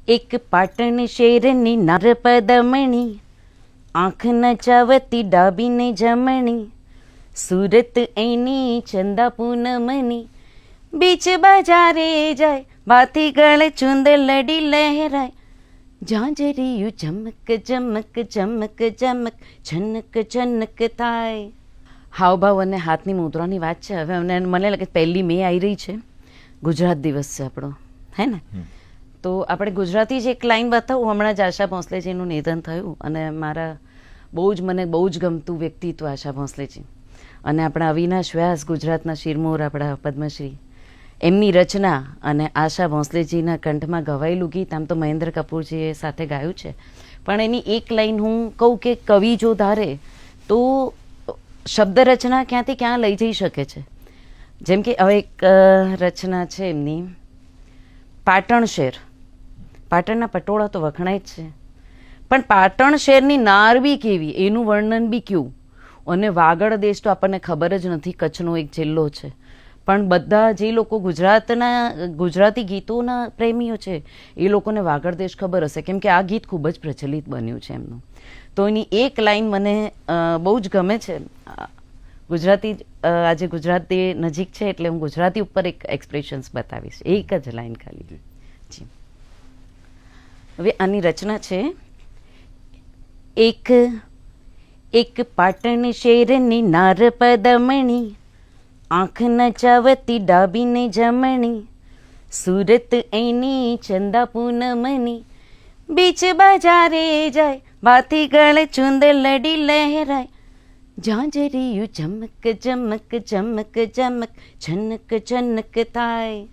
એક પાટણ શેરની નારપદમણી, આંખ નચાવતી ડાબી ને જમણી, સુરત એની ચંદા પૂનમની, બીચ બજારે જાય બાથી ગળે ચુંદ લડી લહેરાય, ઝાંઝરિયું ચમક ચમક ચમક ચમક છનક છનક થાય. હાવભાવ અને હાથની મુદ્રાની વાત છે. હવે મને લાગે 1 મે આવી રહી છે, ગુજરાત દિવસ છે આપણો, હે ને? તો આપણે ગુજરાતી જ એક લાઈન બતાવું. હમણાં જ આશા ભોંસલેજીનું નિધન થયું અને મારા મને બહુ જ ગમતું વ્યક્તિત્વ આશા ભોંસલેજી અને આપણા અવિનાશ વ્યાસ, ગુજરાતના શિરમોર, આપણા પદ્મશ્રી, એમની રચના અને આશા ભોંસલેજીના કંઠમાં ગવાયેલું ગીત આમ તો મહેન્દ્ર કપૂરજીએ સાથે ગાયું છે, પણ એની એક લાઈન હું કહું કે કવિ જો ધારે તો શબ્દ રચના ક્યાંથી ક્યાં લઈ જઈ શકે છે. જેમ કે હવે એક રચના છે એમની, પાટણ શેર. પાટણના પટોળા તો વખણાય જ છે, પણ પાટણ શેરની નાર બી કેવી, એનું વર્ણન બી કેવું. અને વાગડ દેશ તો આપણને ખબર જ નથી, કચ્છનો એક જિલ્લો છે, પણ બધા જે લોકો ગુજરાતી ગીતોના પ્રેમીઓ છે એ લોકોને વાગડ દેશ ખબર હશે, કેમ કે આ ગીત ખૂબ જ પ્રચલિત બન્યું છે એમનું. તો એની એક લાઈન મને બહુ જ ગમે છે. ગુજરાતી, આજે ગુજરાતી નજીક છે એટલે હું ગુજરાતી ઉપર એક એક્સપ્રેશન્સ બતાવીશ, એક જ લાઈન ખાલી. જી, હવે આની રચના છે. એક પાટણ શેરની નારપદમણી, આંખ નચાવતી ડાબી ને જમણી, સુરત એની ચંદા પૂનમની, બીચ બજારે જાય બાથી ગળે ચુંદ લડી લહેરાય, ઝાંઝરિયું ચમક ચમક ચમક ચમક છનક છનક થાય.